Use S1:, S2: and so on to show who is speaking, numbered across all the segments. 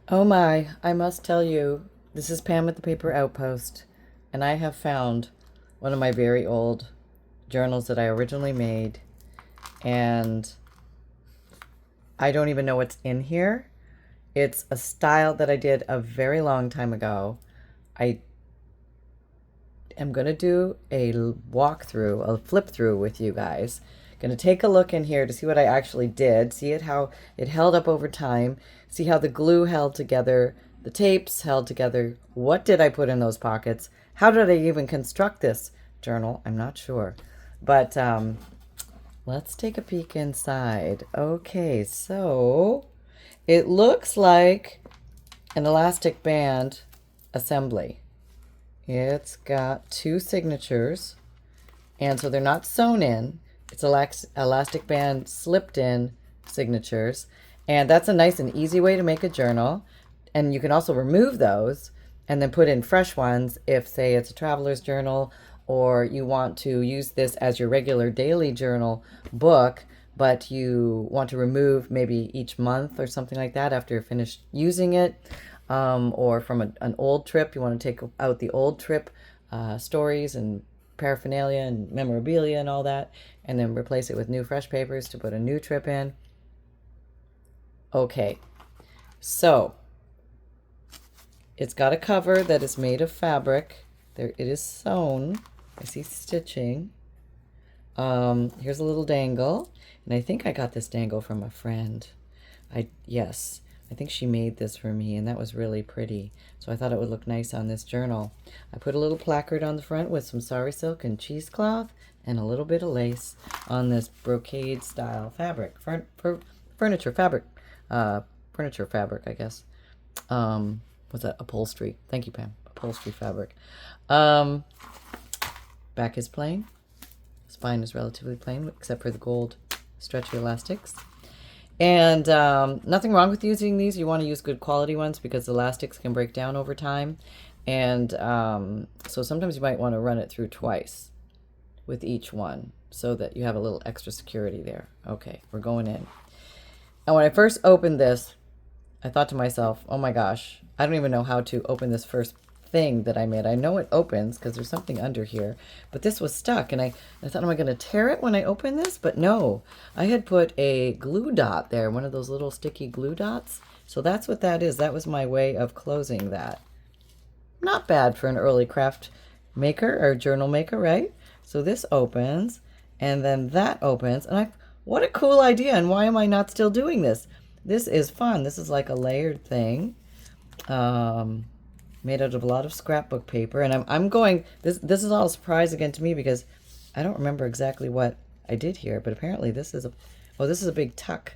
S1: Oh my, I must tell you, this is Pam at the Paper Outpost, and I have found one of my very old journals that I originally made, and I don't even know what's in here. It's a style that I did a very long time ago. I am going to do a walkthrough, a flip through with you guys. Going to take a look in here to see what I actually did, see it how it held up over time, see how the glue held together, the tapes held together. What did I put in those pockets? How did I even construct this journal? I'm not sure. But let's take a peek inside. Okay, so it looks like an elastic band assembly. It's got two signatures, and so they're not sewn in. It's elastic band slipped in signatures, and that's a nice and easy way to make a journal. And you can also remove those and then put in fresh ones if, say, it's a traveler's journal or you want to use this as your regular daily journal book, but you want to remove maybe each month or something like that after you're finished using it. Or from an old trip, you want to take out the old trip stories and paraphernalia and memorabilia and all that, and then replace it with new fresh papers to put a new trip in. Okay, so it's got a cover that is made of fabric. There, it is sewn. I see stitching. Here's a little dangle, and I think I got this dangle from a friend. Yes, I think she made this for me, and that was really pretty. So I thought it would look nice on this journal. I put a little placard on the front with some sari silk and cheesecloth and a little bit of lace on this brocade style fabric, furniture fabric, furniture fabric, I guess. What's that? Upholstery. Thank you, Pam. Upholstery fabric. Back is plain. Spine is relatively plain, except for the gold stretchy elastics. And nothing wrong with using these. You want to use good quality ones because the elastics can break down over time. And so sometimes you might want to run it through twice with each one so that you have a little extra security there. Okay, we're going in. And when I first opened this, I thought to myself, oh my gosh, I don't even know how to open this first thing that I made. I know it opens because there's something under here, but this was stuck, and I thought, am I going to tear it when I open this? But no, I had put a glue dot there, one of those little sticky glue dots. So that's what that is. That was my way of closing that. Not bad for an early craft maker or journal maker, right? So this opens, and then that opens, and what a cool idea, and why am I not still doing this? This is fun. This is like a layered thing. Made out of a lot of scrapbook paper, and I'm going, this is all a surprise again to me because I don't remember exactly what I did here, but apparently this is a big tuck.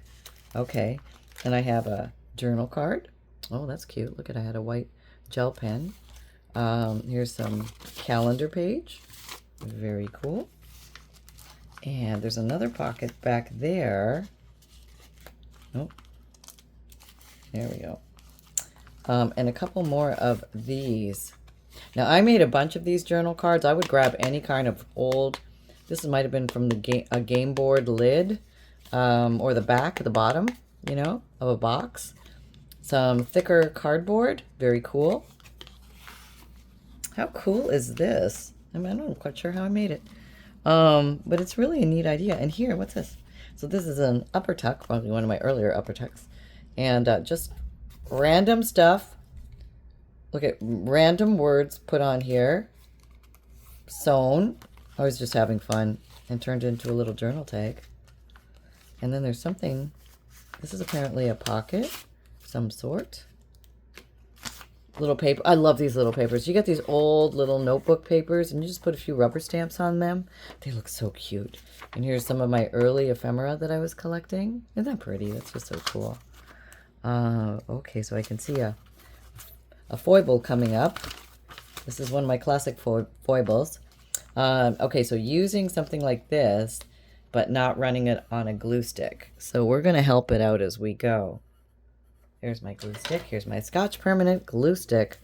S1: Okay, and I have a journal card. Oh, that's cute. Look at, I had a white gel pen. Here's some calendar page. Very cool. And there's another pocket back there. Oh, there we go. And a couple more of these. Now, I made a bunch of these journal cards. I would grab any kind of old, this might have been from a game board lid, or the back, the bottom, of a box. Some thicker cardboard, very cool. How cool is this? I mean, I'm not quite sure how I made it. But it's really a neat idea. And here, what's this? So this is an upper tuck, probably one of my earlier upper tucks. And just random stuff. Look at random words put on here. Sewn. I was just having fun and turned into a little journal tag. And then there's something. This is apparently a pocket of some sort. Little paper. I love these little papers. You get these old little notebook papers and you just put a few rubber stamps on them. They look so cute. And here's some of my early ephemera that I was collecting. Isn't that pretty? That's just so cool. Okay, so I can see a foible coming up. This is one of my classic foibles. Okay, so using something like this, but not running it on a glue stick. So we're going to help it out as we go. Here's my glue stick. Here's my Scotch Permanent glue stick.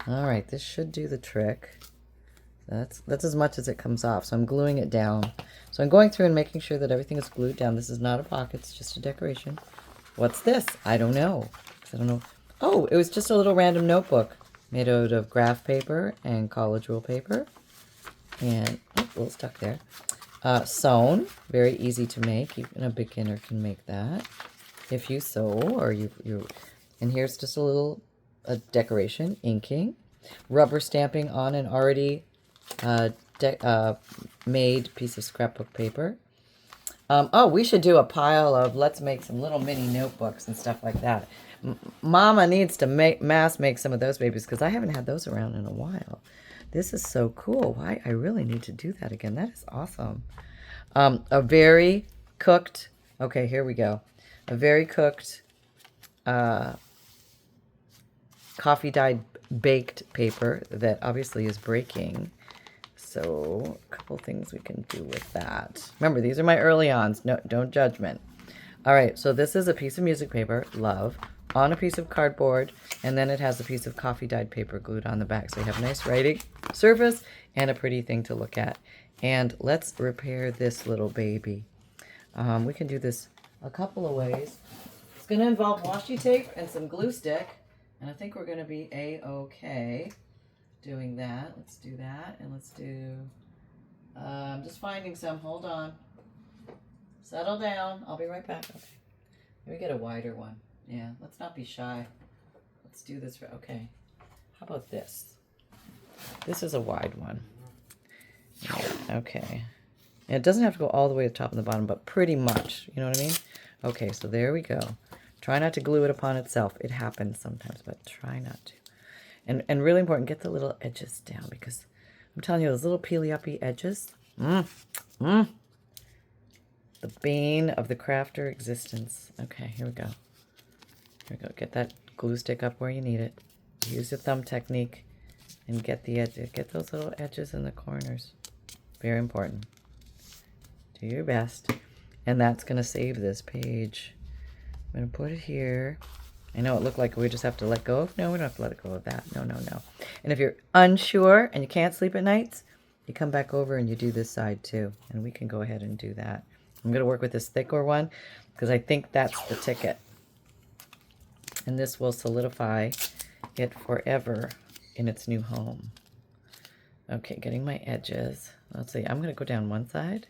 S1: All right, this should do the trick. That's as much as it comes off. So I'm gluing it down. So I'm going through and making sure that everything is glued down. This is not a pocket. It's just a decoration. What's this? I don't know. I don't know. Oh, it was just a little random notebook made out of graph paper and college rule paper. And, oh, a little stuck there. Sewn, very easy to make. Even a beginner can make that. If you sew, or you and here's just a little decoration, inking. Rubber stamping on an already made piece of scrapbook paper. Oh, we should do a pile of, let's make some little mini notebooks and stuff like that. Mama needs to mass make some of those babies because I haven't had those around in a while. This is so cool. Why? I really need to do that again. That is awesome. A very cooked, okay, here we go. A very cooked coffee dyed baked paper that obviously is breaking. So a couple things we can do with that. Remember, these are my early ons. No, don't judgment. All right, so this is a piece of music paper, love, on a piece of cardboard, and then it has a piece of coffee dyed paper glued on the back. So you have a nice writing surface and a pretty thing to look at. And let's repair this little baby. We can do this a couple of ways. It's going to involve washi tape and some glue stick, and I think we're going to be a-okay doing that. Let's do that, and let's do, I'm just finding some, hold on. Settle down, I'll be right back. Okay, let me get a wider one. Yeah, let's not be shy. Let's do this, okay. How about this? This is a wide one. Yeah, okay. And it doesn't have to go all the way to the top and the bottom, but pretty much, you know what I mean? Okay, so there we go. Try not to glue it upon itself. It happens sometimes, but try not to. And really important, get the little edges down because I'm telling you, those little peely-uppy edges, the bane of the crafter existence. Okay, here we go. Here we go. Get that glue stick up where you need it. Use the thumb technique and get the edges. Get those little edges in the corners. Very important. Do your best. And that's going to save this page. I'm going to put it here. I know it looked like we just have to let go of. No, we don't have to let go of that. No, no, no. And if you're unsure and you can't sleep at nights, you come back over and you do this side too. And we can go ahead and do that. I'm going to work with this thicker one because I think that's the ticket. And this will solidify it forever in its new home. Okay, getting my edges. Let's see. I'm going to go down one side.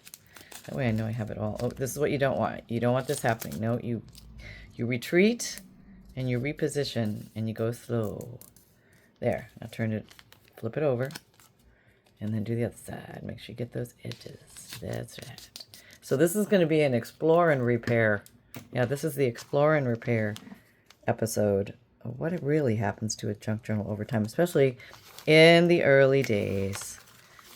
S1: That way I know I have it all. Oh, this is what you don't want. You don't want this happening. No, you retreat and you reposition and you go slow. There. Now turn it, flip it over, and then do the other side. Make sure you get those edges. That's right. So this is going to be an explore and repair. Yeah, this is the explore and repair episode of what it really happens to a junk journal over time, especially in the early days.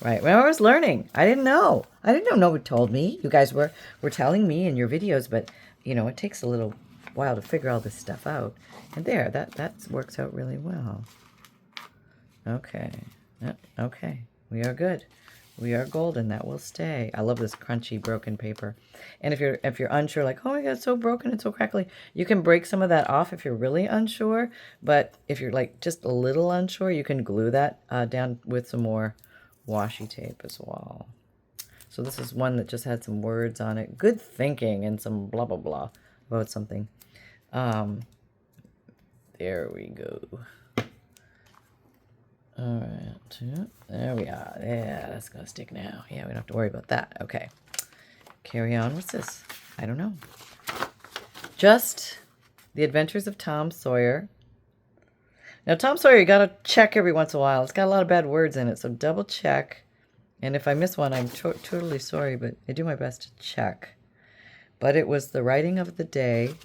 S1: Right. When I was learning, I didn't know. I didn't know nobody told me. You guys were telling me in your videos, but, you know, it takes a little while to figure all this stuff out. And there, that works out really well. Okay. Okay. We are good. We are golden. That will stay. I love this crunchy broken paper. And if you're unsure, like, oh my God, it's so broken and so crackly, you can break some of that off if you're really unsure. But if you're like just a little unsure, you can glue that down with some more washi tape as well. So this is one that just had some words on it. Good thinking and some blah, blah, blah about something. There we go. All right, there we are. Yeah, that's gonna stick now. Yeah, we don't have to worry about that. Okay, carry on. What's this? I don't know. Just The Adventures of Tom Sawyer. Now, Tom Sawyer, you gotta check every once in a while. It's got a lot of bad words in it, so double check. And if I miss one, I'm totally sorry, but I do my best to check. But it was the writing of the day,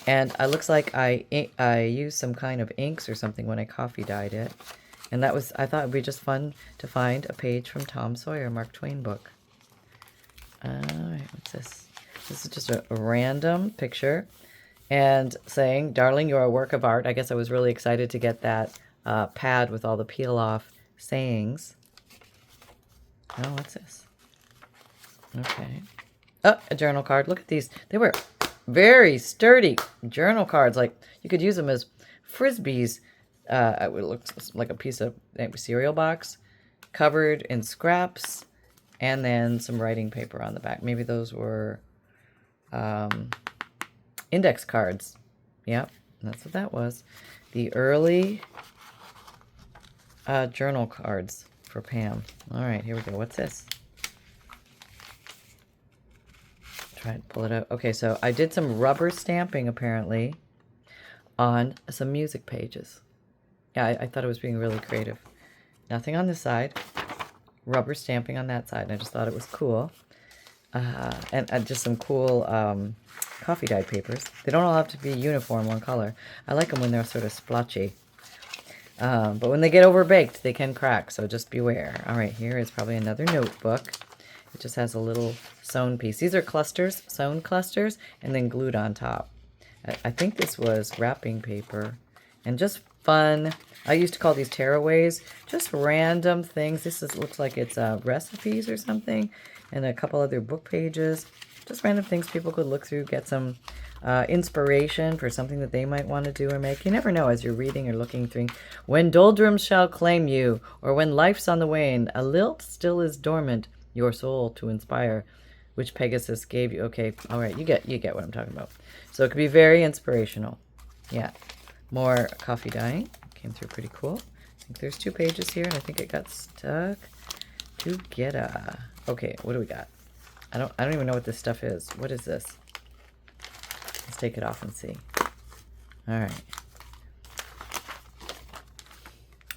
S1: and it looks like I used some kind of inks or something when I coffee dyed it. And that was, I thought it would be just fun to find a page from Tom Sawyer, Mark Twain book. All right, what's this? This is just a random picture and saying, darling, you're a work of art. I guess I was really excited to get that pad with all the peel-off sayings. Oh, what's this? Okay. Oh, a journal card. Look at these. They were very sturdy journal cards. Like, you could use them as Frisbees. It looks like a piece of cereal box covered in scraps and then some writing paper on the back. Maybe those were index cards. Yep. That's what that was. The early journal cards for Pam. All right, here we go. What's this? Try and pull it out. Okay, so I did some rubber stamping apparently on some music pages. Yeah, I thought it was being really creative. Nothing on this side. Rubber stamping on that side. And I just thought it was cool. And just some cool coffee dyed papers. They don't all have to be uniform one color. I like them when they're sort of splotchy. But when they get overbaked, they can crack, so just beware. All right, here is probably another notebook. It just has a little sewn piece. These are clusters, sewn clusters, and then glued on top. I think this was wrapping paper. And just fun. I used to call these tearaways. Just random things. Looks like it's recipes or something. And a couple other book pages. Just random things people could look through, get some inspiration for something that they might want to do or make. You never know as you're reading or looking through. When doldrums shall claim you, or when life's on the wane, a lilt still is dormant, your soul to inspire, which Pegasus gave you. Okay, all right, you get what I'm talking about. So it could be very inspirational. Yeah, more coffee dyeing. Came through pretty cool. I think there's 2 pages here, and I think it got stuck together. Okay, what do we got? I don't even know what this stuff is. What is this? Let's take it off and see. All right.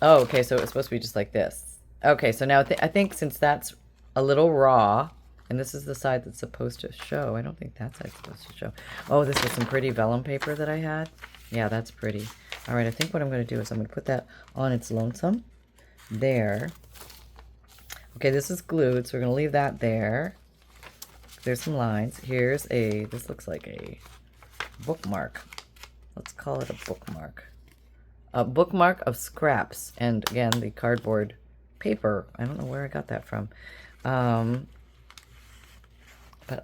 S1: Oh, okay, so it's supposed to be just like this. Okay, so now I think since that's a little raw, and this is the side that's supposed to show. I don't think that side's supposed to show. Oh, this was some pretty vellum paper that I had. Yeah, that's pretty. All right, I think what I'm going to do is I'm going to put that on its lonesome. There. Okay, this is glued, so we're going to leave that there. There's some lines. This looks like a bookmark. Let's call it a bookmark. A bookmark of scraps. And again, the cardboard paper. I don't know where I got that from. But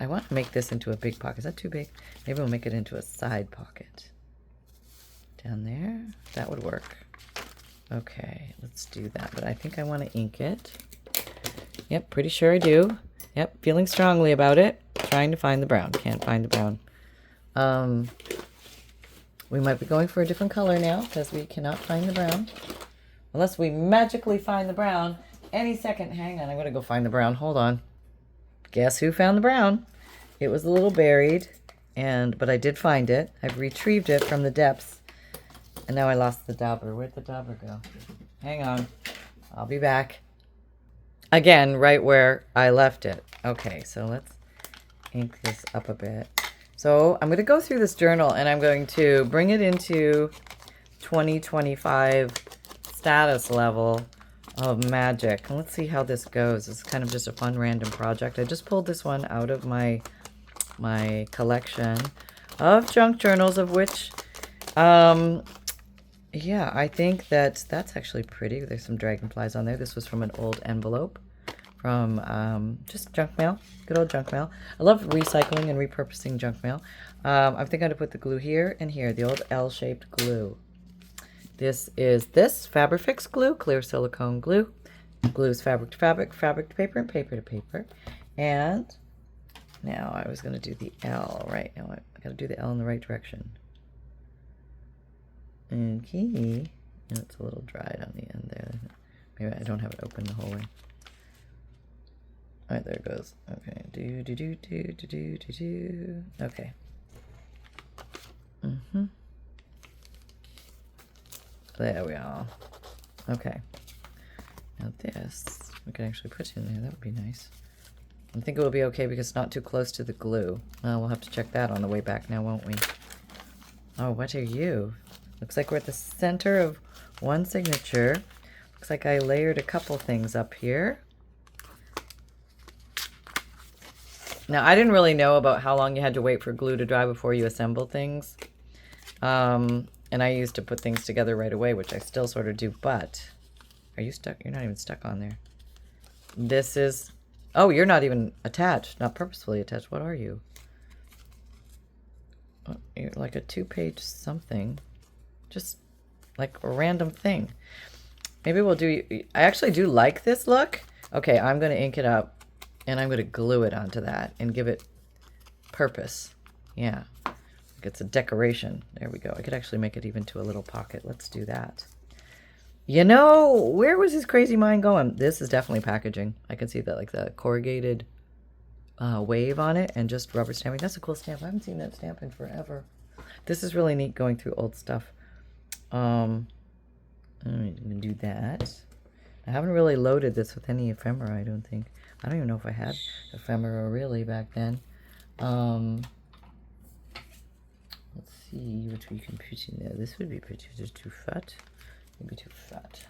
S1: I want to make this into a big pocket. Is that too big? Maybe we'll make it into a side pocket. Down there. That would work. Okay, let's do that. But I think I want to ink it. Yep, pretty sure I do. Yep, feeling strongly about it. Trying to find the brown. Can't find the brown. We might be going for a different color now because we cannot find the brown. Unless we magically find the brown any second. Hang on, I'm going to go find the brown. Hold on. Guess who found the brown? It was a little buried, but I did find it. I've retrieved it from the depths. And now I lost the dauber. Where'd the dauber go? Hang on. I'll be back. Again, right where I left it. Okay, so let's ink this up a bit. So I'm going to go through this journal and I'm going to bring it into 2025 status level of magic. And let's see how this goes. It's kind of just a fun random project. I just pulled this one out of my collection of junk journals, of which, yeah, I think that's actually pretty. There's some dragonflies on there. This was from an old envelope from just junk mail. Good old junk mail. I love recycling and repurposing junk mail. I'm thinking I'm going to put the glue here and here, the old L-shaped glue. This is Fabrifix glue, clear silicone glue. Glues fabric to fabric, fabric to paper, and paper to paper. And now I was going to do the L, right? Now I got to do the L in the right direction. Okay. It's a little dried on the end there. Maybe I don't have it open the whole way. All right, there it goes. Okay. Do. Okay. There we are. Okay. Now this, we can actually put in there. That would be nice. I think it will be okay because it's not too close to the glue. We'll have to check that on the way back now, won't we? Oh, what are you? Looks like we're at the center of one signature. Looks like I layered a couple things up here. Now, I didn't really know about how long you had to wait for glue to dry before you assemble things. And I used to put things together right away, which I still sort of do, but... Are you stuck? You're not even stuck on there. This is... Oh, you're not even attached. Not purposefully attached. What are you? Oh, you're like a 2-page something. Just like a random thing. Maybe we'll do... I actually do like this look. Okay, I'm going to ink it up. And I'm going to glue it onto that and give it purpose. Yeah. It's a decoration. There we go. I could actually make it even to a little pocket. Let's do that. You know, where was his crazy mind going? This is definitely packaging. I can see that, like the corrugated wave on it and just rubber stamping. That's a cool stamp. I haven't seen that stamp in forever. This is really neat going through old stuff. I'm going to do that. I haven't really loaded this with any ephemera, I don't think. I don't even know if I had ephemera really back then. Let's see what we can put in there. This would be pretty, just too fat. Maybe too fat.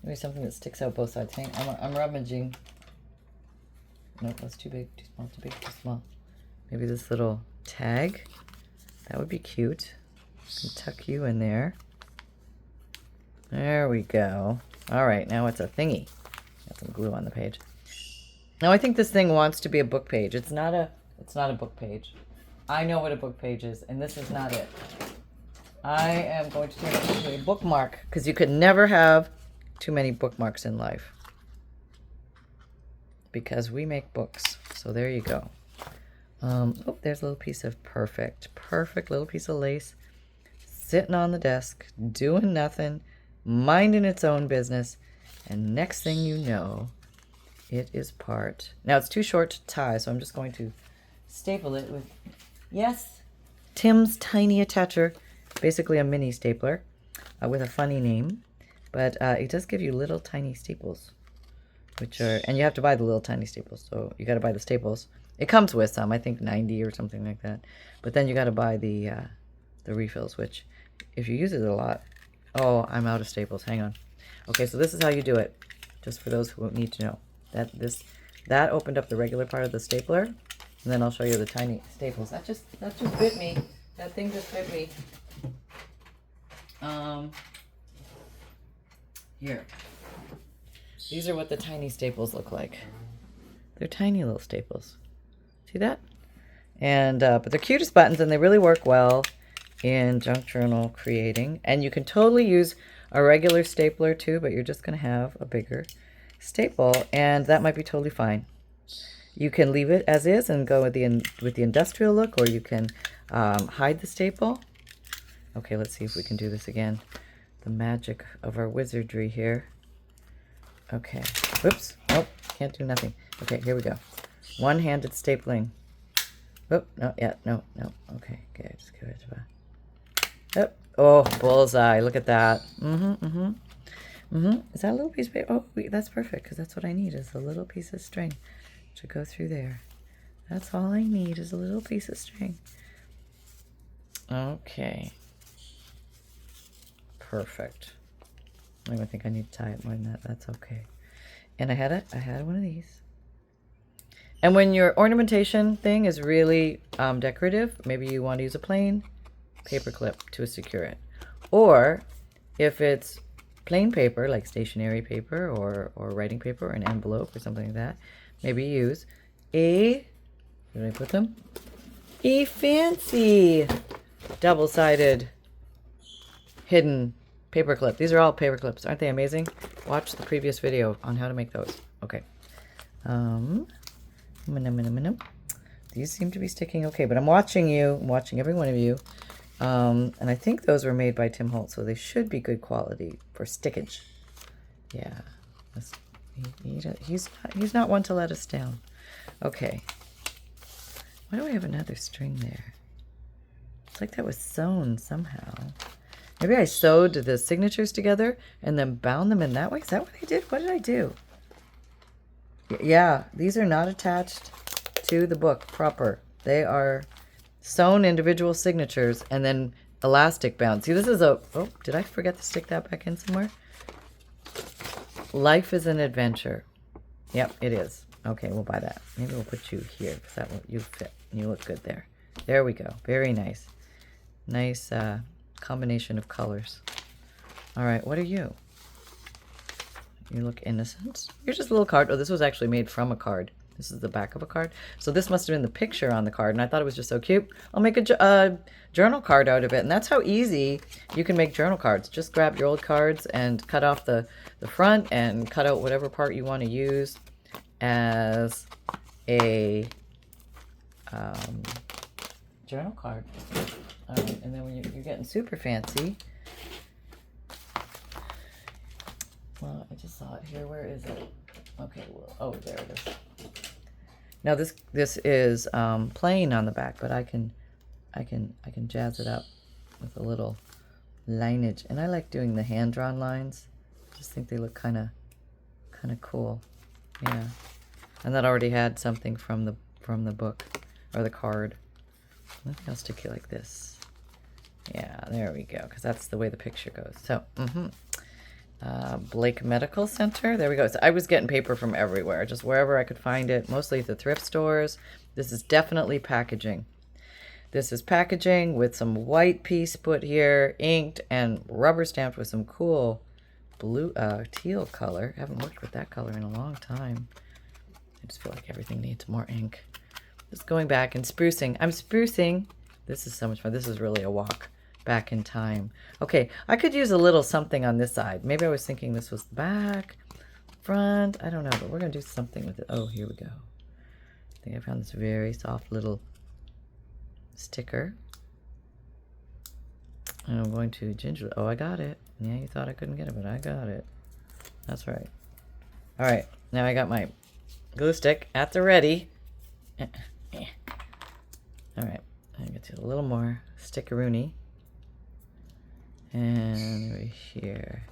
S1: Maybe something that sticks out both sides. Hang, I'm rummaging. Nope, that's too big, too small, too big, too small. Maybe this little tag. That would be cute. Can tuck you in there. There we go. All right, now it's a thingy. Got some glue on the page. Now I think this thing wants to be a book page. It's not a book page. I know what a book page is, and this is not it. I am going to turn it into a bookmark because you could never have too many bookmarks in life because we make books. So there you go. Oh, there's a little piece of perfect little piece of lace sitting on the desk, doing nothing, minding its own business, and next thing you know, it is part. Now it's too short to tie, so I'm just going to staple it with, yes, Tim's Tiny Attacher, basically a mini stapler with a funny name, but it does give you little tiny staples, which are, and you have to buy the little tiny staples, so you got to buy the staples. It comes with some, I think 90 or something like that, but then you got to buy the refills, which if you use it a lot, oh, I'm out of staples, hang on. Okay, so this is how you do it, just for those who need to know. That opened up the regular part of the stapler, and then I'll show you the tiny staples. That just bit me. That thing just bit me. Here. These are what the tiny staples look like. They're tiny little staples. See that? And but they're cute as buttons, and they really work well in junk journal creating. And you can totally use a regular stapler too, but you're just going to have a bigger staple, and that might be totally fine. You can leave it as is and go with the industrial look, or you can hide the staple. Okay, let's see if we can do this again. The magic of our wizardry here. Okay. Whoops. Nope. Can't do nothing. Okay, here we go. One-handed stapling. Oh, no, yeah, no. Okay, good. Just give it a... Oh, bullseye. Look at that. Is that a little piece of paper? Oh, that's perfect, because that's what I need, is a little piece of string to go through there. That's all I need, is a little piece of string. Okay. Perfect. I don't even think I need to tie it more than that. That's okay. And I had one of these. And when your ornamentation thing is really decorative, maybe you want to use a plain paper clip to secure it. Or if it's plain paper, like stationery paper or writing paper or an envelope or something like that, maybe use where did I put them? A fancy double-sided hidden paper clip. These are all paper clips. Aren't they amazing? Watch the previous video on how to make those. Okay. These seem to be sticking okay, but I'm watching you. I'm watching every one of you. And I think those were made by Tim Holtz, so they should be good quality for stickage. Yeah. He's not one to let us down. Okay. Why do I have another string there? It's like that was sewn somehow. Maybe I sewed the signatures together and then bound them in that way. Is that what I did? What did I do? Yeah, these are not attached to the book proper. They are sewn individual signatures and then elastic bound. See, this is a... Oh, did I forget to stick that back in somewhere? Life is an adventure. Yep, it is. Okay, we'll buy that. Maybe we'll put you here because that will you fit. You look good there. There we go. Very nice. Nice combination of colors. All right, what are you? You look innocent. You're just a little card. Oh, this was actually made from a card. This is the back of a card. So this must have been the picture on the card, and I thought it was just so cute. I'll make a journal card out of it, and that's how easy you can make journal cards. Just grab your old cards and cut off the front and cut out whatever part you want to use as a journal card. All right, and then when you're getting super fancy, well, I just saw it here. Where is it? Okay, well, oh, there it is. Now this is plain on the back, but I can jazz it up with a little lineage, and I like doing the hand drawn lines. I just think they look kind of cool. Yeah, and that already had something from the book or the card. I think I'll stick it like this. Yeah, there we go, because that's the way the picture goes. So, Blake Medical Center. There we go. So I was getting paper from everywhere, just wherever I could find it, mostly at the thrift stores. This is definitely packaging. This is packaging with some white piece put here, inked and rubber stamped with some cool blue, teal color. I haven't worked with that color in a long time. I just feel like everything needs more ink. Just going back and sprucing. I'm sprucing. This is so much fun. This is really a walk back in time. Okay, I could use a little something on this side. Maybe I was thinking this was the back, front. I don't know, but we're going to do something with it. Oh, here we go. I think I found this very soft little sticker. And I'm going to gingerly. Oh, I got it. Yeah, you thought I couldn't get it, but I got it. That's right. All right, now I got my glue stick at the ready. All right, I get you a little more stickeroony. And right here.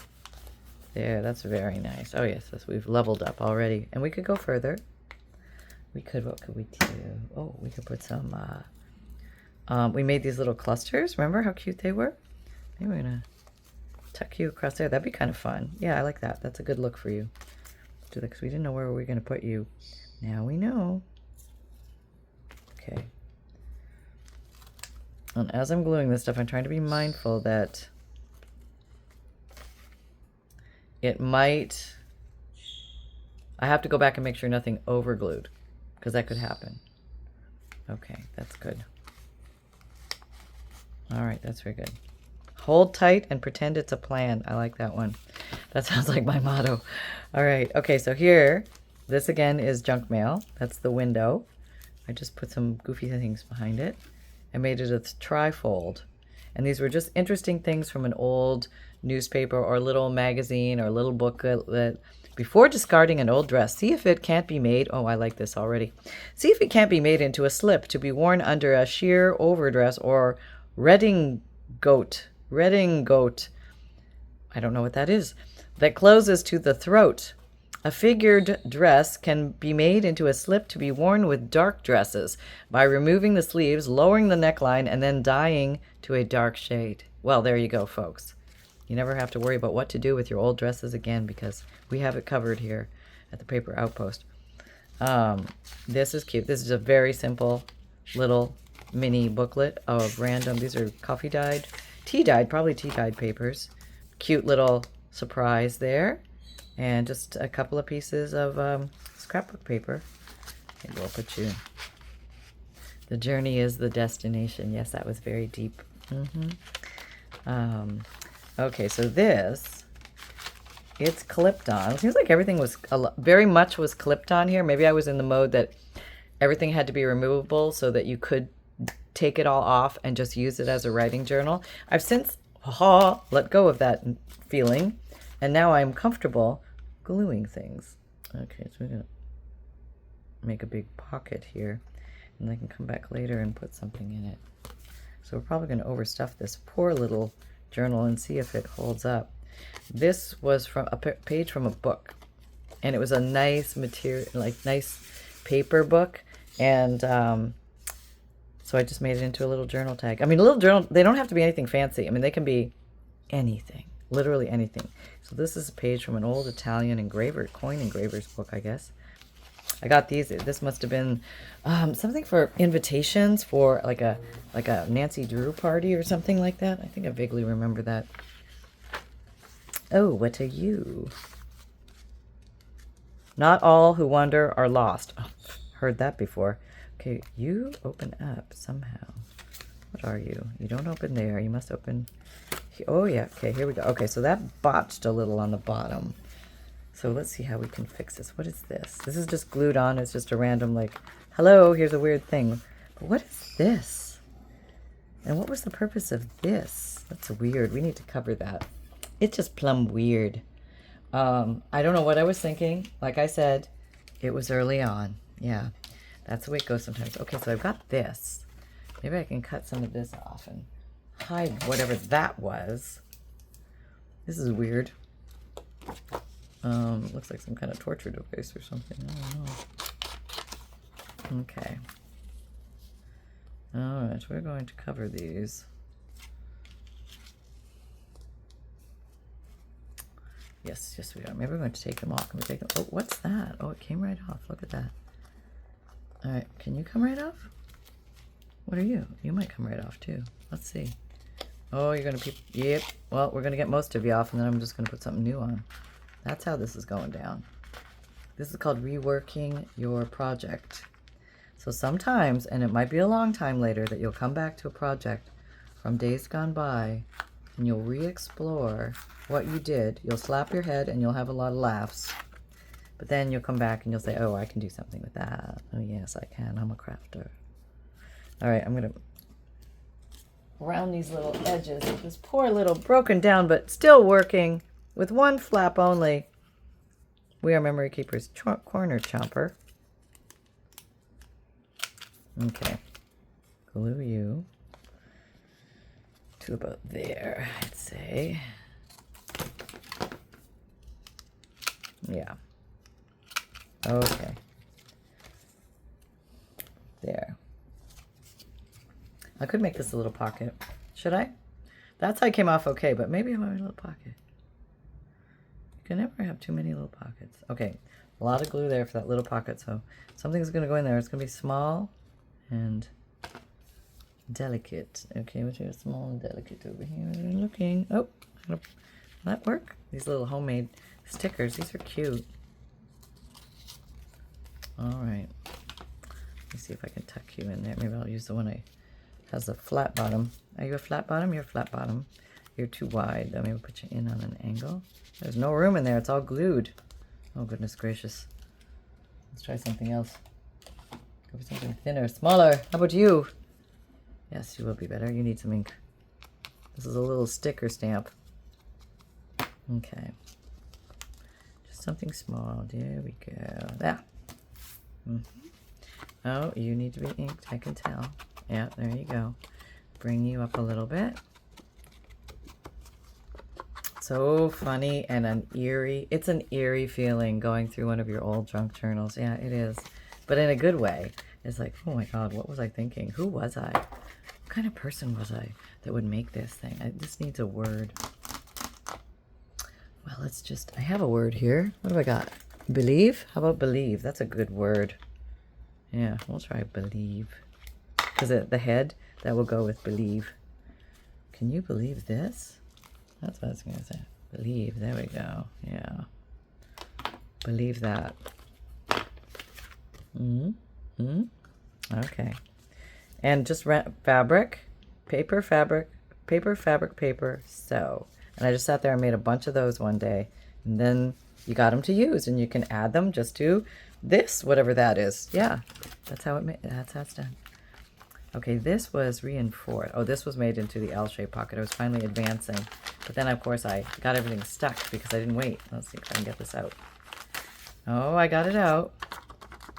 S1: There, that's very nice. Oh yes, we've leveled up already. And we could go further. We could, what could we do? Oh, we could put some, we made these little clusters. Remember how cute they were? Maybe we're gonna tuck you across there. That'd be kind of fun. Yeah, I like that. That's a good look for you. Do that, because we didn't know where we were gonna put you. Now we know. Okay. And as I'm gluing this stuff, I'm trying to be mindful that it might, I have to go back and make sure nothing overglued, because that could happen. Okay, that's good. All right, that's very good. Hold tight and pretend it's a plan. I like that one. That sounds like my motto. All right, okay, so here, this again is junk mail. That's the window. I just put some goofy things behind it. I made it a trifold. And these were just interesting things from an old newspaper or little magazine or little booklet. Before discarding an old dress, see if it can't be made, oh, I like this already. See if it can't be made into a slip to be worn under a sheer overdress or redingote. I don't know what that is. That closes to the throat. A figured dress can be made into a slip to be worn with dark dresses by removing the sleeves, lowering the neckline, and then dyeing to a dark shade. Well, there you go, folks. You never have to worry about what to do with your old dresses again, because we have it covered here at the Paper Outpost. This is cute. This is a very simple little mini booklet of random, these are coffee dyed, probably tea dyed papers. Cute little surprise there. And just a couple of pieces of scrapbook paper. Maybe we'll put you. The journey is the destination. Yes, that was very deep. Okay, so this, it's clipped on. It seems like everything was, very much was clipped on here. Maybe I was in the mode that everything had to be removable so that you could take it all off and just use it as a writing journal. I've since let go of that feeling. And now I'm comfortable gluing things. Okay, so we're going to make a big pocket here. And I can come back later and put something in it. So we're probably going to overstuff this poor little journal and see if it holds up. This was from a page from a book. And it was a nice material, like nice paper book. And so I just made it into a little journal tag. I mean, a little journal, they don't have to be anything fancy. I mean, they can be anything. Literally anything. So this is a page from an old Italian coin engraver's book, I guess. I got these. This must have been something for invitations for like a Nancy Drew party or something like that. I think I vaguely remember that. Oh, what are you? Not all who wander are lost. Oh, heard that before. Okay, you open up somehow. What are you? You don't open there. You must open... Oh, yeah. Okay, here we go. Okay, so that botched a little on the bottom. So let's see how we can fix this. What is this? This is just glued on. It's just a random, like, hello, here's a weird thing. But what is this? And what was the purpose of this? That's weird. We need to cover that. It's just plumb weird. I don't know what I was thinking. Like I said, it was early on. Yeah, that's the way it goes sometimes. Okay, so I've got this. Maybe I can cut some of this off and hide whatever that was. This is weird. Looks like some kind of torture device or something. I don't know. Okay. All right, we're going to cover these. Yes, yes we are. Maybe we're going to take them off. Can we take them? Oh, what's that? Oh, it came right off. Look at that. All right, can you come right off? What are you? You might come right off too. Let's see. Oh, you're going to be... Yep. Well, we're going to get most of you off, and then I'm just going to put something new on. That's how this is going down. This is called reworking your project. So sometimes, and it might be a long time later, that you'll come back to a project from days gone by, and you'll re-explore what you did. You'll slap your head, and you'll have a lot of laughs. But then you'll come back, and you'll say, oh, I can do something with that. Oh, yes, I can. I'm a crafter. All right, I'm going to round these little edges of this poor little broken down, but still working with one flap only. We Are Memory Keepers corner chomper. Okay, glue you to about there, I'd say. Yeah. Okay. There. I could make this a little pocket. Should I? That side came off okay, but maybe I want a little pocket. You can never have too many little pockets. Okay, a lot of glue there for that little pocket, so something's going to go in there. It's going to be small and delicate. Okay, what's your small and delicate over here? Looking. Oh, will that work? These little homemade stickers. These are cute. All right. Let me see if I can tuck you in there. Maybe I'll use the one I has a flat bottom. Are you a flat bottom? You're a flat bottom. You're too wide. Let me put you in on an angle. There's no room in there. It's all glued. Oh, goodness gracious. Let's try something else. Go for something thinner, smaller. How about you? Yes, you will be better. You need some ink. This is a little sticker stamp. Okay. Just something small. There we go. There. Oh, you need to be inked. I can tell. Yeah, there you go. Bring you up a little bit. So funny and an eerie. It's an eerie feeling going through one of your old junk journals. Yeah, it is. But in a good way. It's like, oh my God, what was I thinking? Who was I? What kind of person was I that would make this thing? This needs a word. Well, let's just, I have a word here. What do I got? Believe? How about believe? That's a good word. Yeah, we'll try believe. Because the head, that will go with believe. Can you believe this? That's what I was going to say. Believe. There we go. Yeah. Believe that. Okay. And just fabric, paper, fabric, paper, fabric, paper, sew. And I just sat there and made a bunch of those one day. And then you got them to use. And you can add them just to this, whatever that is. Yeah. That's how it's done. Okay, this was reinforced. Oh, this was made into the L-shaped pocket. I was finally advancing. But then, of course, I got everything stuck because I didn't wait. Let's see if I can get this out. Oh, I got it out.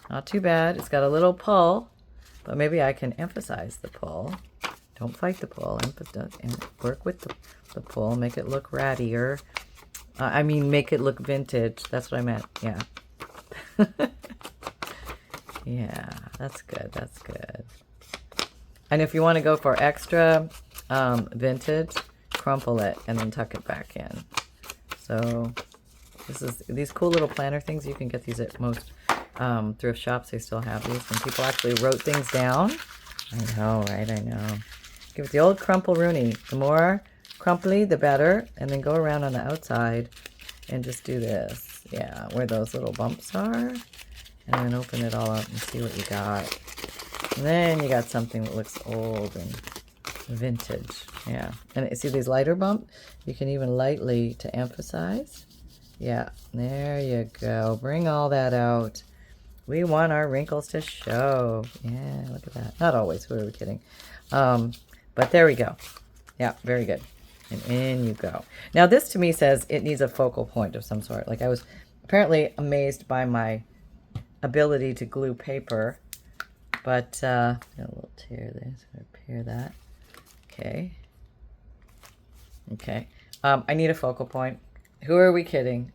S1: Not too bad. It's got a little pull, but maybe I can emphasize the pull. Don't fight the pull. Work with the pull. Make it look rattier. I mean, make it look vintage. That's what I meant. Yeah. Yeah, that's good. That's good. And if you want to go for extra vintage, crumple it and then tuck it back in. So these cool little planner things. You can get these at most thrift shops. They still have these. And people actually wrote things down. I know, right? I know. Give it the old crumple Rooney. The more crumply, the better. And then go around on the outside and just do this. Yeah, where those little bumps are. And then open it all up and see what you got. And then you got something that looks old and vintage. Yeah. And see these lighter bumps? You can even lightly to emphasize. Yeah. There you go. Bring all that out. We want our wrinkles to show. Yeah, look at that. Not always. Who are we kidding? But there we go. Yeah, very good. And in you go. Now this to me says it needs a focal point of some sort. Like I was apparently amazed by my ability to glue paper. But, got a little tear there, so repair that. Okay. Okay. I need a focal point. Who are we kidding?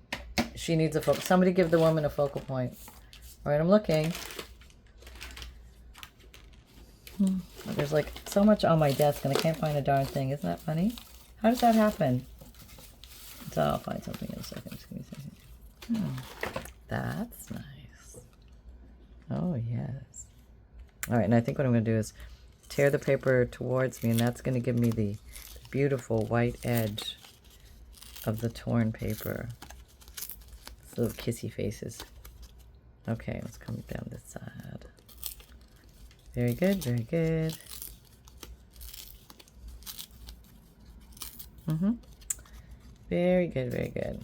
S1: She needs a focal. Somebody give the woman a focal point. All right, I'm looking. There's like so much on my desk and I can't find a darn thing. Isn't that funny? How does that happen? So I'll find something in a second. Just give me a second. That's nice. Oh, yes. All right, and I think what I'm going to do is tear the paper towards me, and that's going to give me the beautiful white edge of the torn paper. It's little kissy faces. Okay, let's come down this side. Very good, very good. Very good, very good.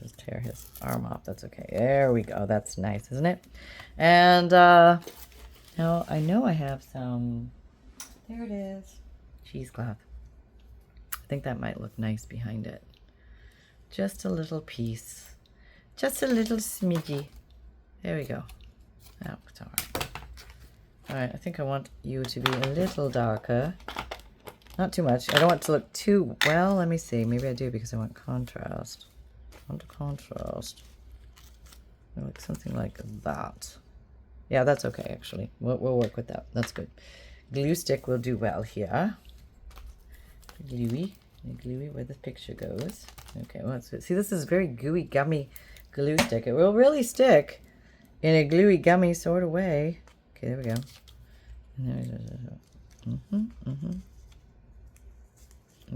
S1: Just tear his arm off. That's okay. There we go. That's nice, isn't it? And now I know I have some. There it is. Cheesecloth. I think that might look nice behind it. Just a little piece. Just a little smidgy. There we go. Oh, it's all right. All right. I think I want you to be a little darker. Not too much. I don't want it to look too well. Let me see. Maybe I do because I want contrast. Contrast. Like something like that. Yeah, that's okay, actually. We'll work with that. That's good. Glue stick will do well here. Gluey where the picture goes. Okay, well, see, this is very gooey, gummy glue stick. It will really stick in a gluey, gummy sort of way. Okay, there we go.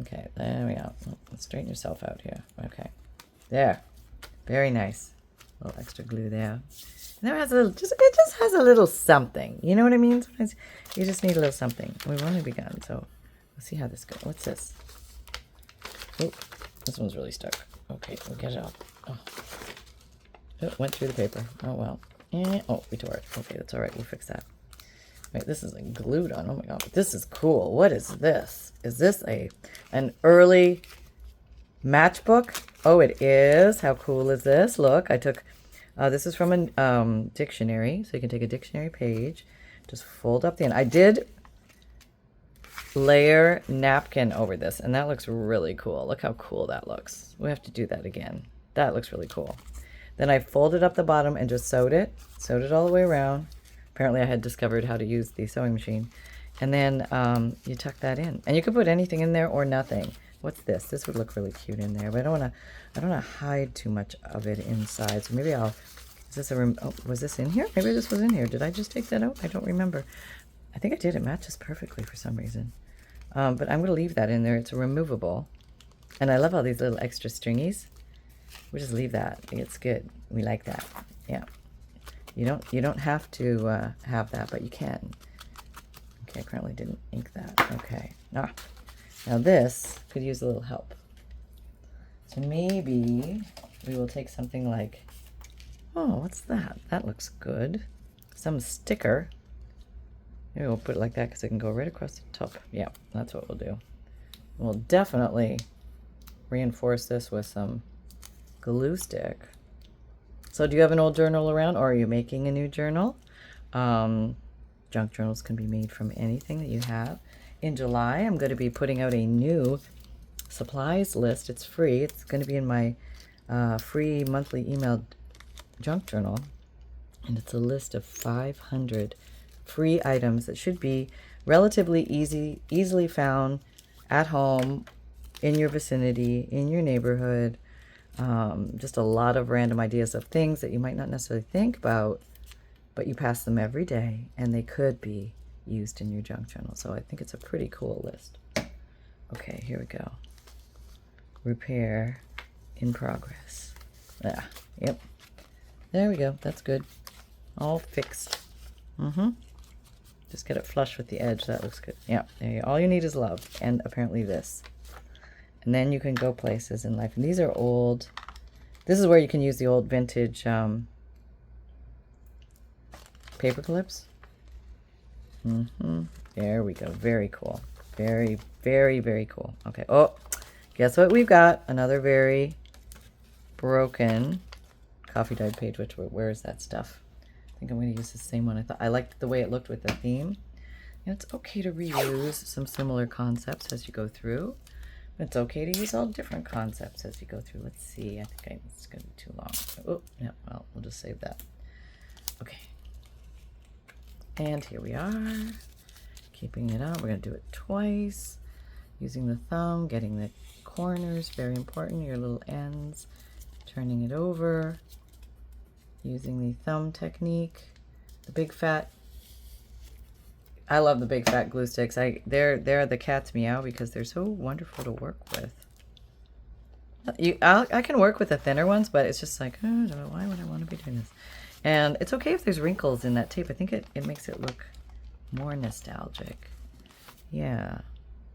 S1: Okay, there we go. Let's straighten yourself out here. Okay. There. Very nice. A little extra glue there. And there has a little, it just has a little something. You know what I mean? Sometimes you just need a little something. We've only begun, so let's see how this goes. What's this? Oh, this one's really stuck. Okay, we'll get it off. Oh, it went through the paper. Oh, well. Oh, we tore it. Okay, that's all right. We'll fix that. Wait, this is like glued on. Oh my god, but this is cool. What is this? Is this an early Matchbook? Oh, it is. How cool is this? Look, I took, this is from a dictionary. So you can take a dictionary page, just fold up the end. I did layer napkin over this, and that looks really cool. Look how cool that looks. We have to do that again. That looks really cool. Then I folded up the bottom and just sewed it all the way around. Apparently I had discovered how to use the sewing machine. And then you tuck that in. And you could put anything in there or nothing. What's this? This would look really cute in there, but I don't want to hide too much of it inside. So maybe is this was this in here? Maybe this was in here. Did I just take that out? I don't remember. I think I did. It matches perfectly for some reason. But I'm going to leave that in there. It's removable. And I love all these little extra stringies. We'll just leave that. It's good. We like that. Yeah. You don't have to have that, but you can. Okay, apparently didn't ink that. Okay. Now this could use a little help. So maybe we will take something like, oh, what's that? That looks good. Some sticker. Maybe we'll put it like that because it can go right across the top. Yeah, that's what we'll do. We'll definitely reinforce this with some glue stick. So do you have an old journal around, or are you making a new journal? Junk journals can be made from anything that you have. In July, I'm going to be putting out a new supplies list. It's free. It's going to be in my free monthly emailed junk journal. And it's a list of 500 free items that should be relatively easily found at home, in your vicinity, in your neighborhood. Just a lot of random ideas of things that you might not necessarily think about, but you pass them every day, and they could be used in your junk journal. So I think it's a pretty cool list. Okay, here we go. Repair in progress. Yeah, yep. There we go. That's good. All fixed. Just get it flush with the edge. That looks good. Yeah, there you go. All you need is love, and apparently this. And then you can go places in life. And these are old. This is where you can use the old vintage paper clips. There we go. Very cool. Very, very, very cool. Okay. Oh, guess what we've got? Another very broken coffee dyed page. Where is that stuff? I think I'm going to use the same one. I liked the way it looked with the theme. And it's okay to reuse some similar concepts as you go through. It's okay to use all different concepts as you go through. Let's see. I think it's going to be too long. Oh, yeah. Well, we'll just save that. Okay. And here we are. Keeping it up. We're going to do it twice. Using the thumb, getting the corners. Very important. Your little ends. Turning it over. Using the thumb technique. The big fat. I love the big fat glue sticks. They're the cat's meow because they're so wonderful to work with. I can work with the thinner ones, but it's just like, oh, I don't know, why would I want to be doing this? And it's okay if there's wrinkles in that tape. I think it makes it look more nostalgic. Yeah,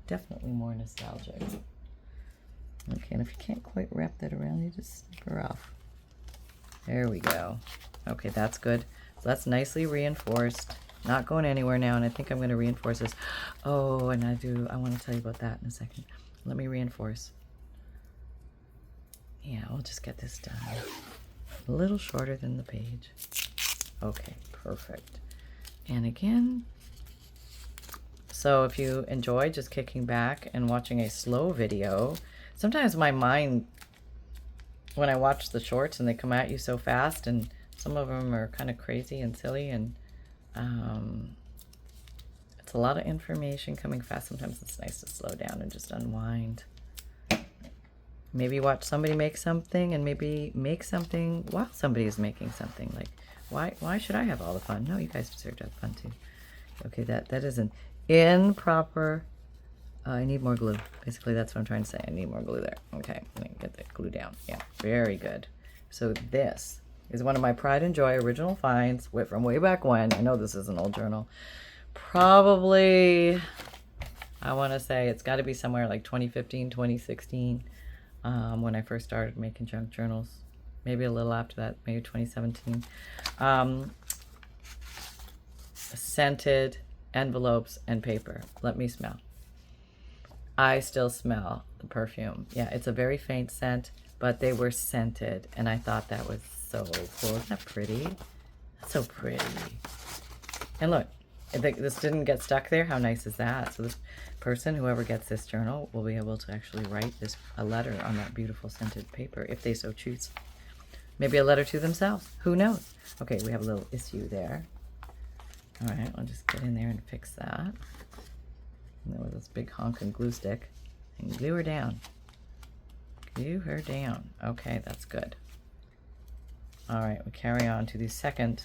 S1: definitely more nostalgic. Okay, and if you can't quite wrap that around, you just snip her off. There we go. Okay, that's good. So that's nicely reinforced. Not going anywhere now, and I think I'm going to reinforce this. Oh, and I want to tell you about that in a second. Let me reinforce. Yeah, I'll just get this done. A little shorter than the page. Okay, perfect. And again, so if you enjoy just kicking back and watching a slow video, sometimes my mind, when I watch the shorts and they come at you so fast, and some of them are kind of crazy and silly, and it's a lot of information coming fast. Sometimes it's nice to slow down and just unwind. Maybe watch somebody make something, and maybe make something while somebody is making something. Like, why should I have all the fun? No, you guys deserve to have fun too. Okay, that is an improper. I need more glue. Basically, that's what I'm trying to say. I need more glue there. Okay, let me get that glue down. Yeah, very good. So this is one of my pride and joy original finds from way back when. I know this is an old journal. Probably, I want to say it's got to be somewhere like 2015, 2016, when I first started making junk journals. Maybe a little after that, maybe 2017. Scented envelopes and paper. Let me smell. I still smell the perfume. Yeah, it's a very faint scent, but they were scented, and I thought that was so cool. Isn't that pretty? That's so pretty. And look, this didn't get stuck there. How nice is that? So this person, whoever gets this journal, will be able to actually write a letter on that beautiful scented paper if they so choose. Maybe a letter to themselves. Who knows? Okay, we have a little issue there. All right, I'll just get in there and fix that. And then with this big honking glue stick, and glue her down. Glue her down. Okay, that's good. All right, we carry on to the second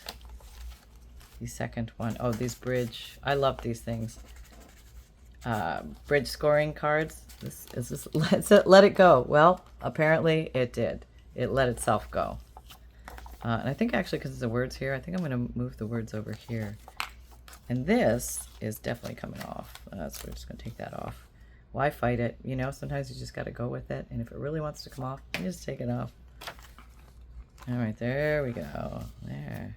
S1: one. Oh, these bridge. I love these things. Bridge scoring cards. Let it go. Well, apparently it did. It let itself go. And I think actually, because the words here, I think I'm going to move the words over here. And this is definitely coming off. So we're just going to take that off. Why fight it? You know, sometimes you just got to go with it. And if it really wants to come off, you just take it off. All right, there we go. There.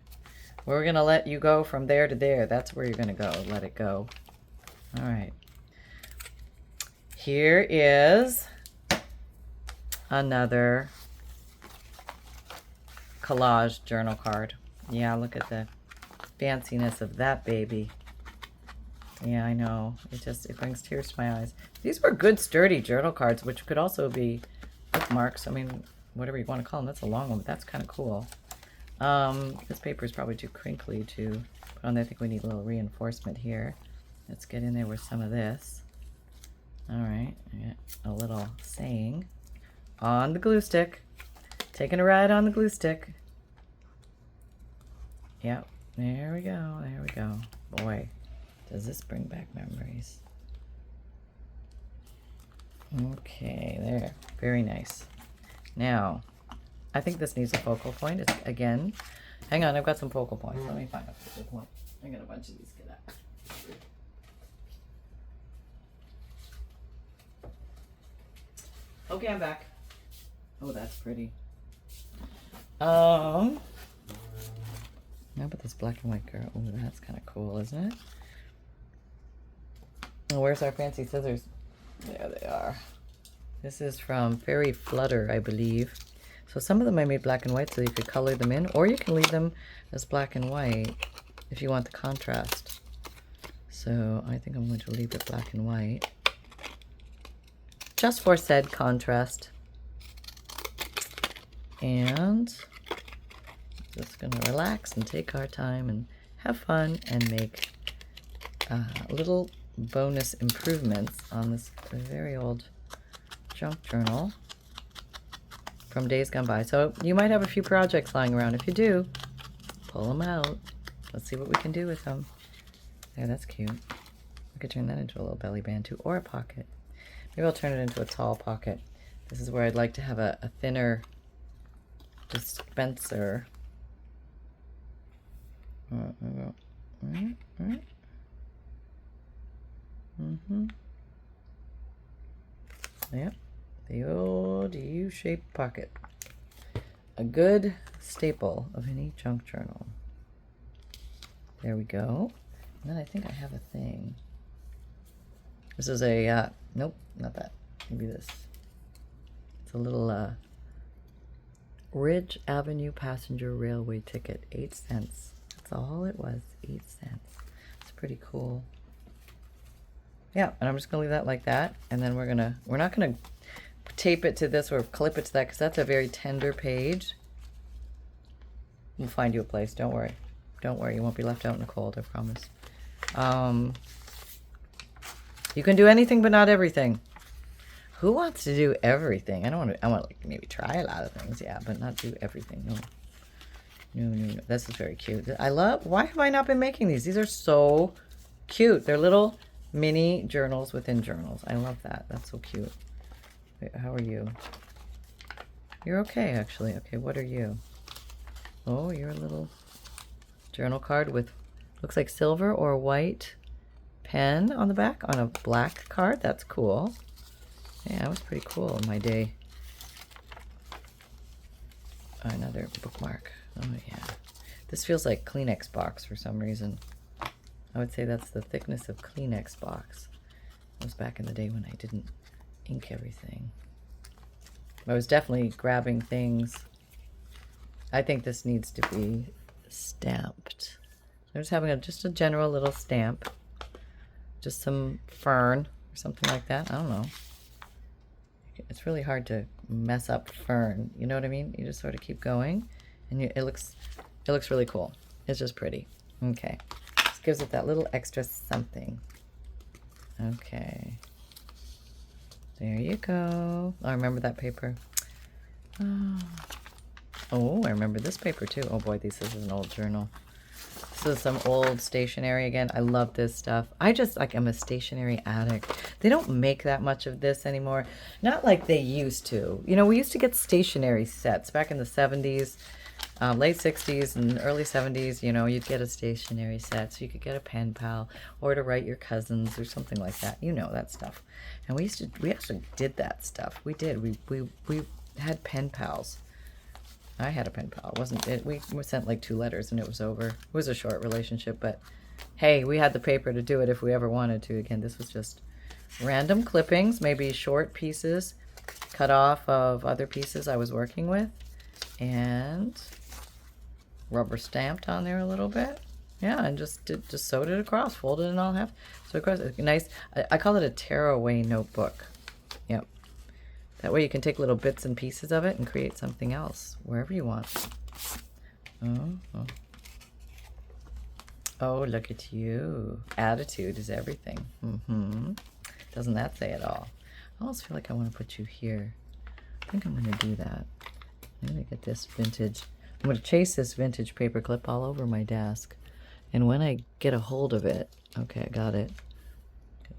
S1: We're going to let you go from there to there. That's where you're going to go. Let it go. All right. Here is another collage journal card. Yeah, look at the fanciness of that baby. Yeah, I know. It brings tears to my eyes. These were good, sturdy journal cards, which could also be bookmarks. I mean, whatever you want to call them. That's a long one, but that's kind of cool. This paper is probably too crinkly to put on there. I think we need a little reinforcement here. Let's get in there with some of this. All right, I got a little saying on the glue stick. Taking a ride on the glue stick. Yep, there we go, there we go. Boy, does this bring back memories. Okay, there, very nice. Now, I think this needs a focal point. It's, again, hang on, I've got some focal points. Let me find a focal point. I got a bunch of these. Get out. Okay, I'm back. Oh, that's pretty. How about this black and white girl? Oh, that's kind of cool, isn't it? Oh, where's our fancy scissors? There they are. This is from Fairy Flutter, I believe. So some of them I made black and white so you could color them in, or you can leave them as black and white if you want the contrast. So I think I'm going to leave it black and white, just for said contrast. And just going to relax and take our time and have fun and make little bonus improvements on this very old junk journal from days gone by. So you might have a few projects lying around. If you do, pull them out. Let's see what we can do with them. There, that's cute. I could turn that into a little belly band too, or a pocket. Maybe I'll turn it into a tall pocket. This is where I'd like to have a thinner dispenser. Yep, the old U-shaped pocket. A good staple of any junk journal. There we go. And then I think I have a thing. This is a, nope, not that. Maybe this. It's a little Ridge Avenue passenger railway ticket, 8 cents. That's all it was, 8 cents. It's pretty cool. Yeah, and I'm just gonna leave that like that, and then we're not gonna tape it to this or clip it to that because that's a very tender page. We'll find you a place, don't worry. Don't worry, you won't be left out in the cold, I promise. You can do anything but not everything. Who wants to do everything? I want to like maybe try a lot of things, yeah, but not do everything. No. No. This is very cute. Why have I not been making these? These are so cute. They're little mini journals within journals. I love that. That's so cute. Wait, how are you? You're okay, actually. Okay, what are you? Oh, you're a little journal card with, looks like silver or white pen on the back on a black card. That's cool. Yeah, that was pretty cool in my day. Another bookmark. Oh, yeah. This feels like Kleenex box for some reason. I would say that's the thickness of Kleenex box. It was back in the day when I didn't ink everything. I was definitely grabbing things. I think this needs to be stamped. I'm just having just a general little stamp. Just some fern or something like that. I don't know. It's really hard to mess up fern. You know what I mean? You just sort of keep going, and it looks really cool. It's just pretty. Okay. Just gives it that little extra something. Okay. There you go. Oh, I remember that paper. Oh, I remember this paper too. Oh boy, this is an old journal. This is some old stationery again. I love this stuff. I'm a stationery addict. They don't make that much of this anymore. Not like they used to. You know, we used to get stationery sets back in the 70s, late 60s and early 70s. You know, you'd get a stationery set so you could get a pen pal or to write your cousins or something like that. You know that stuff. And we actually did that stuff. We did. We had pen pals. I had a pen pal. We sent like 2 letters and it was over. It was a short relationship, but hey, we had the paper to do it if we ever wanted to. Again, this was just random clippings, maybe short pieces cut off of other pieces I was working with, and rubber stamped on there a little bit. Yeah, and just sewed it across, folded it in all half. So across, nice. I call it a tearaway notebook. Yep. That way you can take little bits and pieces of it and create something else wherever you want. Oh, look at you. Attitude is everything. Doesn't that say it all? I almost feel like I want to put you here. I think I'm going to do that. I'm going to get this vintage. I'm going to chase this vintage paper clip all over my desk. And when I get a hold of it, okay, I got it.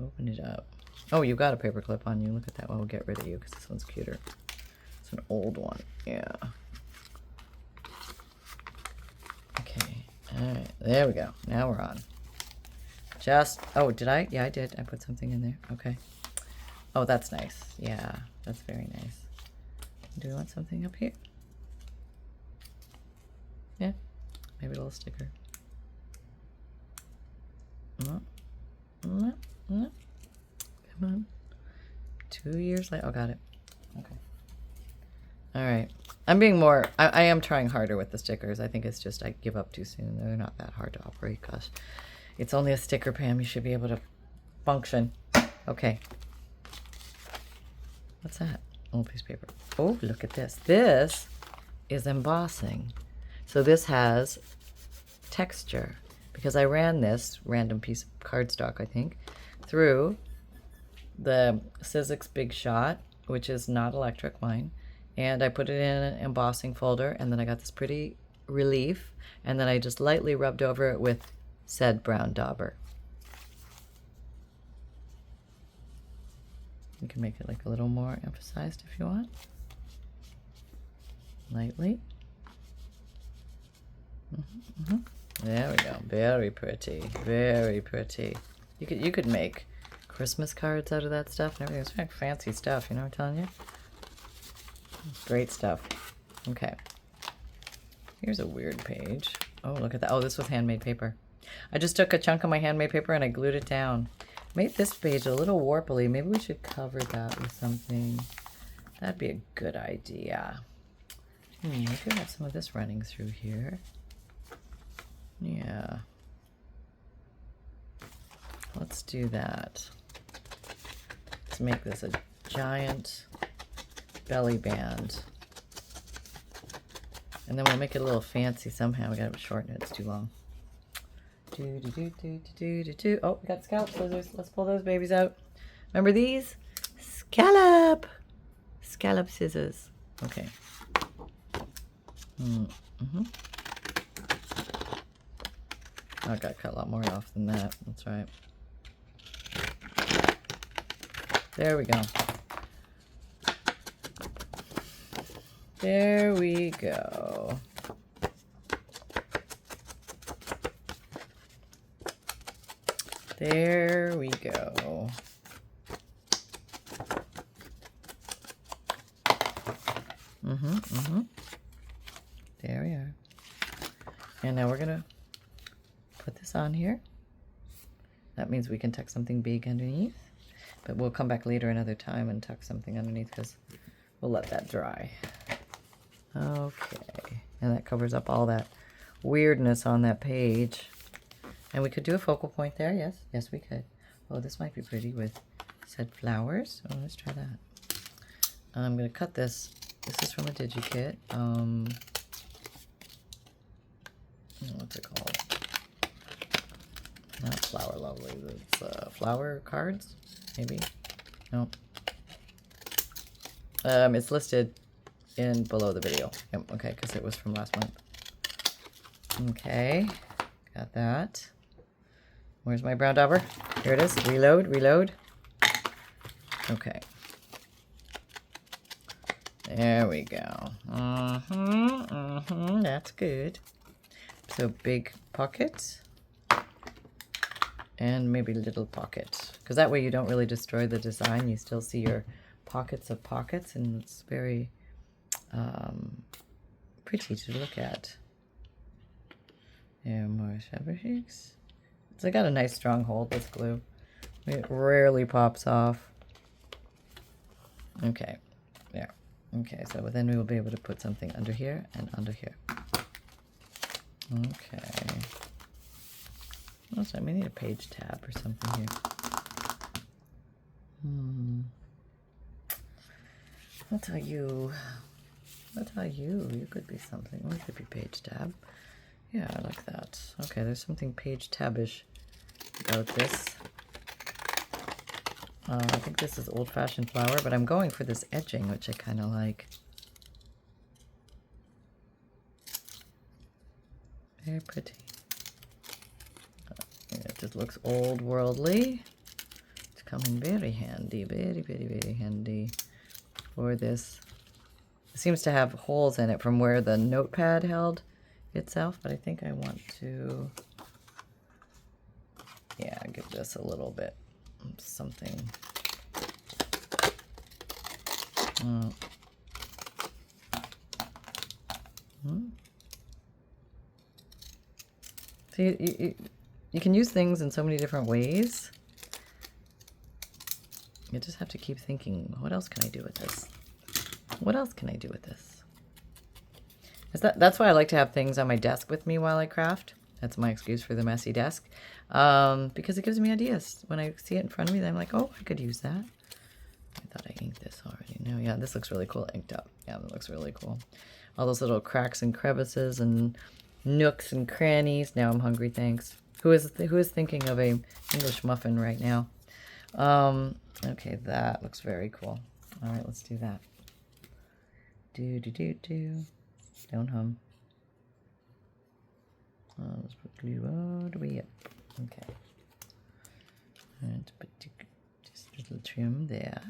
S1: Open it up. Oh, you got a paper clip on you. Look at that one. We'll get rid of you because this one's cuter. It's an old one. Yeah. Okay. All right. There we go. Now we're on. Just, oh, did I? Yeah, I did. I put something in there. Okay. Oh, that's nice. Yeah, that's very nice. Do we want something up here? Yeah, maybe a little sticker. No, no, no. Come on. 2 years later. Oh, got it. Okay. All right. I'm being more, I am trying harder with the stickers. I think it's just I give up too soon. They're not that hard to operate. Gosh, it's only a sticker, Pam. You should be able to function. Okay. What's that? Old piece of paper. Oh, look at this. This is embossing. So this has texture because I ran this random piece of cardstock, I think, through the Sizzix Big Shot, which is not electric, mine. And I put it in an embossing folder, and then I got this pretty relief, and then I just lightly rubbed over it with said brown dauber. You can make it like a little more emphasized if you want. Lightly. There we go. Very pretty. Very pretty. You could make Christmas cards out of that stuff and everything. It's like fancy stuff, you know what I'm telling you? Great stuff. Okay. Here's a weird page. Oh, look at that. Oh, this was handmade paper. I just took a chunk of my handmade paper and I glued it down. Made this page a little warply. Maybe we should cover that with something. That'd be a good idea. We could have some of this running through here. Yeah. Let's do that. Let's make this a giant belly band. And then we'll make it a little fancy somehow. We gotta shorten it, it's too long. Oh, we got scallop scissors. Let's pull those babies out. Remember these? Scallop scissors. Okay. I gotta cut a lot more off than that. That's right. There we go. There we go. There we go. There we are. And now we're gonna put this on here. That means we can tuck something big underneath, but we'll come back later another time and tuck something underneath because we'll let that dry. Okay, and that covers up all that weirdness on that page. And we could do a focal point there, yes we could. Oh, this might be pretty with said flowers. Oh, let's try that. I'm gonna cut this. This is from a Digikit. What's it called? Not Flower Lovely. It's flower cards, maybe. No. It's listed in below the video. Yep, okay, because it was from last month. Okay, got that. Where's my brown dauber? Here it is. Reload. Okay. There we go. That's good. So big pockets. And maybe little pockets. Because that way you don't really destroy the design. You still see your pockets of pockets. And it's very pretty to look at. There are more fabrics. So I got a nice strong hold with glue. It rarely pops off. Okay, there. Okay, so then we will be able to put something under here and under here. Okay. Also, we need a page tab or something here. I'll tell you. You could be something. Or it could be page tab. Yeah, I like that. Okay, there's something page tab-ish about this. I think this is old-fashioned flower, but I'm going for this edging, which I kind of like. Very pretty. It just looks old worldly. It's coming very handy, very handy for this. It seems to have holes in it from where the notepad held itself, but I think I want to Yeah, give this a little bit something. See, you can use things in so many different ways. You just have to keep thinking, what else can I do with this? What else can I do with this? That's why I like to have things on my desk with me while I craft. That's my excuse for the messy desk. Because it gives me ideas. When I see it in front of me, then I'm like, oh, I could use that. I thought I inked this already. No, yeah, this looks really cool inked up. Yeah, that looks really cool. All those little cracks and crevices and nooks and crannies. Now I'm hungry, thanks. Who is thinking of a English muffin right now? Okay, that looks very cool. All right, let's do that. Do. Don't hum. Let's put glue all the way up. Okay. And put just a little trim there.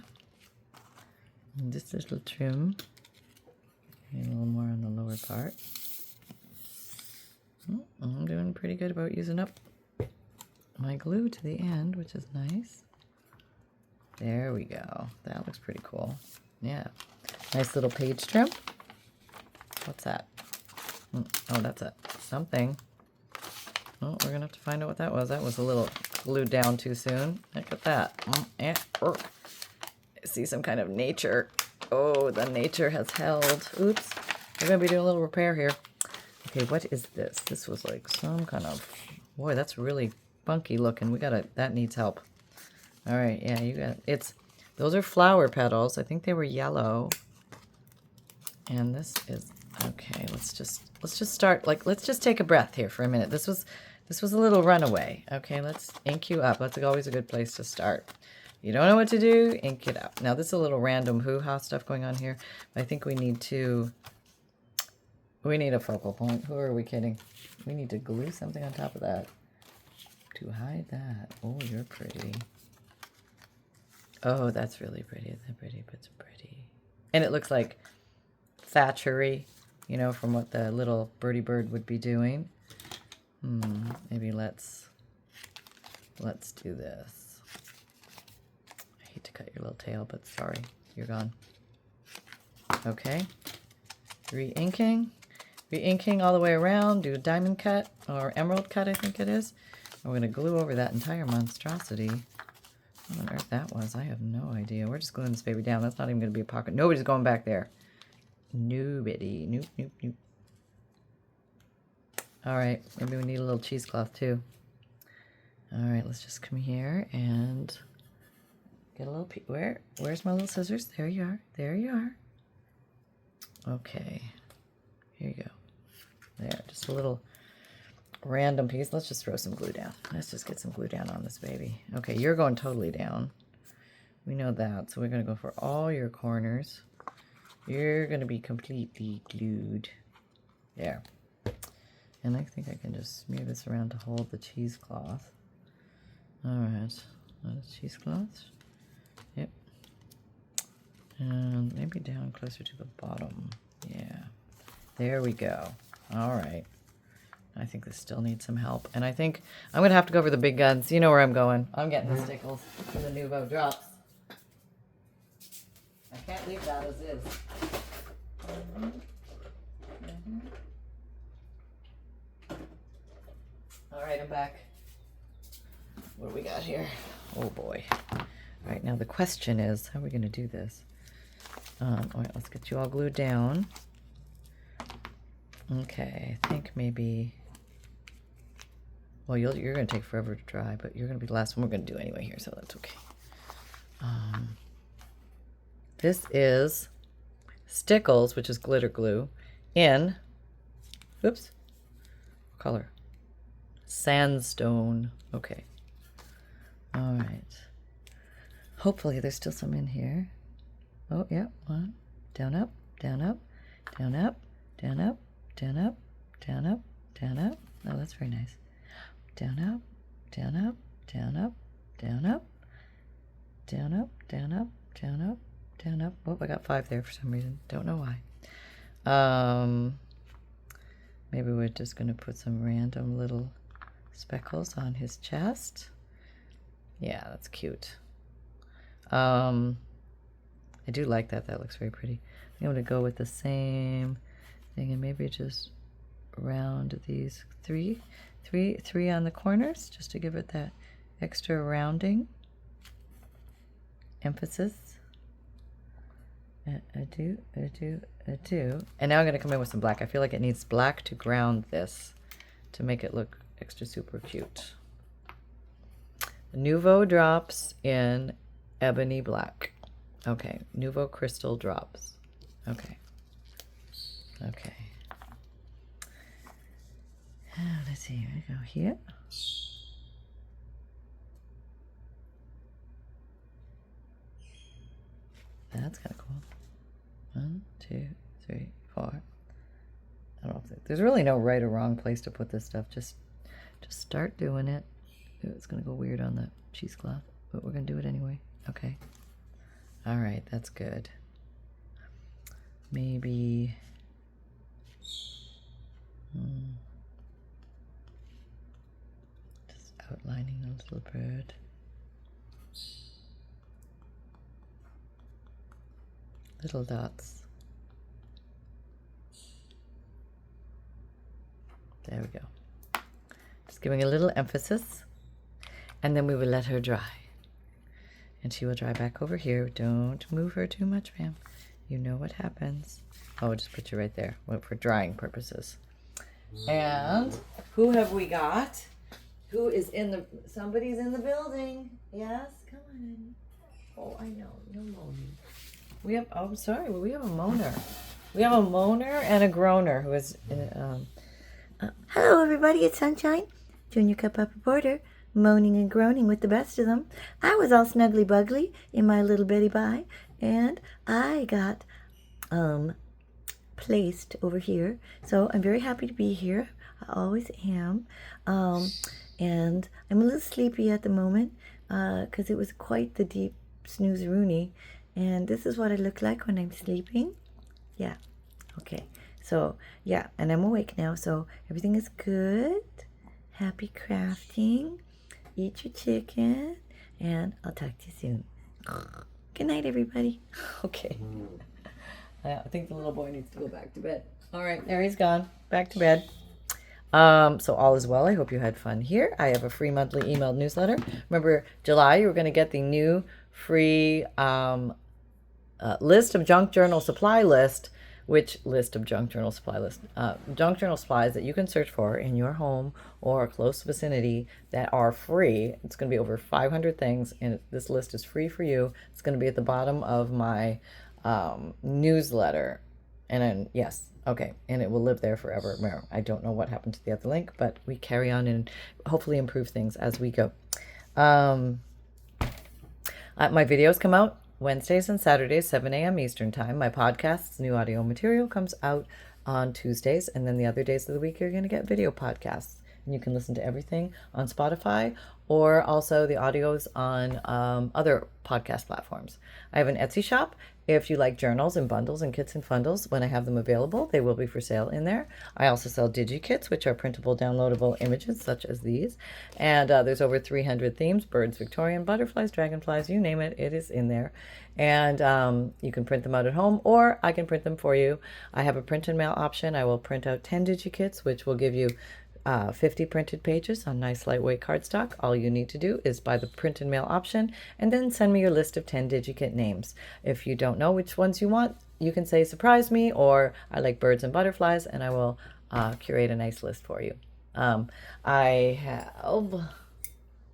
S1: And this little trim. And a little more on the lower part. I'm doing pretty good about using up my glue to the end, which is nice. There we go. That looks pretty cool. Yeah. Nice little page trim. What's that? Oh, that's something. Oh, we're going to have to find out what that was. That was a little glued down too soon. Look at that. I see some kind of nature. Oh, the nature has held. Oops. We're going to be doing a little repair here. Okay, what is this? This was like some kind of... Boy, that's really funky looking. That needs help. All right, yeah, you got it. Those are flower petals. I think they were yellow. And this is... Okay, let's just start, let's just take a breath here for a minute. This was a little runaway. Okay, let's ink you up. That's always a good place to start. You don't know what to do, ink it up. Now, this is a little random hoo-ha stuff going on here. I think we need a focal point. Who are we kidding? We need to glue something on top of that to hide that. Oh, you're pretty. Oh, that's really pretty. It's pretty, but it's pretty. And it looks like Thatchery, you know, from what the little birdie bird would be doing. Maybe let's do this. I hate to cut your little tail, but sorry, you're gone. Okay. Re-inking all the way around. Do a diamond cut or emerald cut, I think it is. And we're going to glue over that entire monstrosity. What on earth that was? I have no idea. We're just gluing this baby down. That's not even going to be a pocket. Nobody's going back there. Nobody. Nope. All right. Maybe we need a little cheesecloth too. All right. Let's just come here and get a little... Where's my little scissors? There you are. There you are. Okay. Here you go. There. Just a little random piece. Let's just throw some glue down. Let's just get some glue down on this baby. Okay. You're going totally down. We know that. So we're going to go for all your corners. You're going to be completely glued. There. And I think I can just smear this around to hold the cheesecloth. Alright. Cheesecloth. Yep. And maybe down closer to the bottom. Yeah. There we go. Alright. I think this still needs some help. And I think I'm going to have to go for the big guns. You know where I'm going. I'm getting the Stickles and the Nouveau drops. I can't leave that as is. All right, I'm back. What do we got here? Oh boy. All right, now the question is, how are we going to do this? All right, let's get you all glued down. Okay, I think maybe... Well, you're going to take forever to dry, but you're going to be the last one we're going to do anyway here, so that's okay. This is Stickles, which is glitter glue, in, oops, what color? Sandstone. Okay. All right. Hopefully there's still some in here. Oh, yeah. One. Down, up, down, up, down, up, down, up, down, up, down, up, down, up. Oh, that's very nice. Down, up, down, up, down, up, down, up, down, up, down, up, down, up, down, up. Oh, I got 5 there for some reason. Don't know why. Maybe we're just going to put some random little speckles on his chest. Yeah, that's cute. I do like that. That looks very pretty. I'm going to go with the same thing and maybe just round these three on the corners just to give it that extra rounding emphasis. I do. And now I'm going to come in with some black. I feel like it needs black to ground this to make it look extra super cute. Nouveau drops in ebony black. Okay, Nouveau crystal drops. Okay. Let's see, here we go here. That's kind of cool. 1, 2, 3, 4. I don't know if there's really no right or wrong place to put this stuff. Just start doing it. Ooh, it's gonna go weird on the cheesecloth, but we're gonna do it anyway. Okay. All right, that's good. Maybe. Just outlining a little bird. Little dots. There we go. Just giving a little emphasis, and then we will let her dry. And she will dry back over here. Don't move her too much, ma'am. You know what happens. Oh, just put you right there for drying purposes. And who have we got? Who is in the... Somebody's in the building. Yes, come on in. Oh, I know. No moaning. We have... Oh, sorry. We have a moaner. We have a moaner and a groaner who is...
S2: Hello, everybody. It's Sunshine, Junior Cup Upper Border, moaning and groaning with the best of them. I was all snuggly bugly in my little Betty Bye, and I got placed over here. So I'm very happy to be here. I always am. And I'm a little sleepy at the moment because it was quite the deep snooze-rooney. And this is what I look like when I'm sleeping. Yeah. Okay. So, yeah, and I'm awake now, so everything is good. Happy crafting. Eat your chicken, and I'll talk to you soon. Good night, everybody.
S1: Okay. I think the little boy needs to go back to bed. All right, there he's gone. Back to bed. So all is well. I hope you had fun here. I have a free monthly emailed newsletter. Remember, July, you were going to get the new free list of junk journal supply list. Which list of junk journal supply list? Junk journal supplies that you can search for in your home or close vicinity that are free. It's going to be over 500 things, and this list is free for you. It's going to be at the bottom of my newsletter. And then, yes, okay, and it will live there forever. I don't know what happened to the other link, but we carry on and hopefully improve things as we go. My videos come out Wednesdays and Saturdays, 7 a.m. Eastern Time. My podcast's new audio material comes out on Tuesdays, and then the other days of the week you're going to get video podcasts. And you can listen to everything on Spotify or also the audios on other podcast platforms. I have an Etsy shop. If you like journals and bundles and kits and fundles, when I have them available, they will be for sale in there. I also sell Digikits, which are printable, downloadable images such as these. And there's over 300 themes, birds, Victorian, butterflies, dragonflies, you name it, it is in there. And you can print them out at home, or I can print them for you. I have a print and mail option. I will print out 10 Digikits, which will give you 50 printed pages on nice lightweight cardstock. All you need to do is buy the print and mail option and then send me your list of 10 Digikit names. If you don't know which ones you want, you can say surprise me, or I like birds and butterflies, and I will curate a nice list for you. I have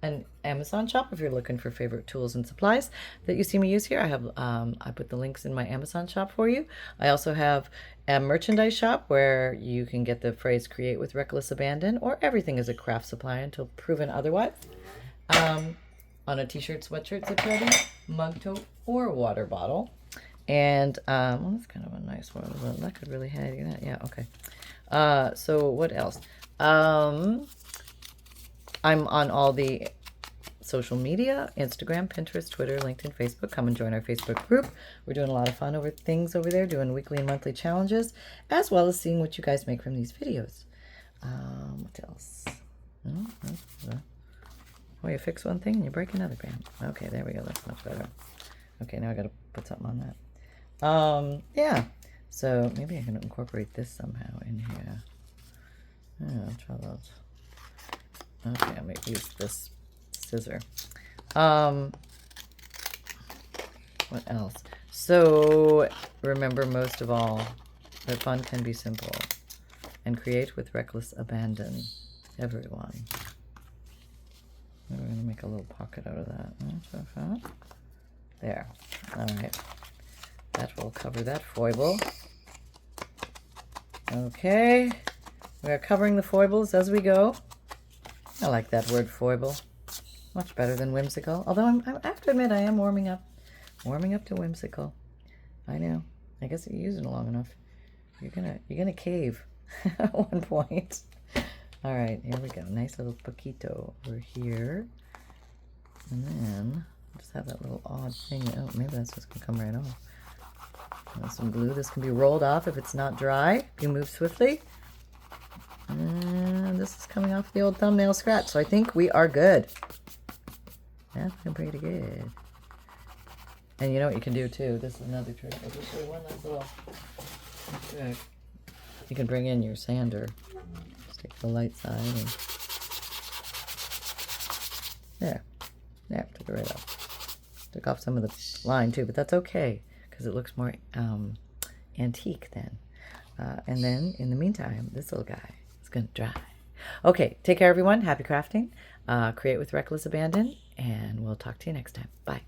S1: an Amazon shop if you're looking for favorite tools and supplies that you see me use here. I have I put the links in my Amazon shop for you. I also have a merchandise shop where you can get the phrase create with reckless abandon, or everything is a craft supply until proven otherwise. On a t-shirt, sweatshirt, zip ready, mug tote, or water bottle. And well, that's kind of a nice one. That could really hide that. Yeah, okay. So what else? I'm on all the social media, Instagram, Pinterest, Twitter, LinkedIn, Facebook. Come and join our Facebook group. We're doing a lot of fun things over there, doing weekly and monthly challenges, as well as seeing what you guys make from these videos. What else? Oh, you fix one thing and you break another, Graham. Okay, there we go. That's much better. Okay, now I gotta put something on that. Yeah. So maybe I can incorporate this somehow in here. Yeah, I'll try that. Okay, I'm gonna use this scissor. What else? So remember, most of all, that fun can be simple, and create with reckless abandon. Everyone. We're going to make a little pocket out of that. There. All right. That will cover that foible. Okay. We are covering the foibles as we go. I like that word, foible. Much better than whimsical. Although I have to admit, I am warming up to whimsical. I know. I guess if you use it long enough, you're gonna cave at one point. All right, here we go. Nice little poquito over here, and then just have that little odd thing. Oh, maybe that's just gonna come right off. With some glue. This can be rolled off if it's not dry. If you move swiftly. And this is coming off the old thumbnail scratch, so I think we are good. That's pretty good. And you know what you can do too? This is another trick. I'll just show you one last little trick. You can bring in your sander. Just take the light side and there, took it right off. Took off some of the line too, but that's okay because it looks more antique then. And then in the meantime, this little guy is gonna dry. Okay, take care everyone. Happy crafting. Create with reckless abandon, and we'll talk to you next time. Bye.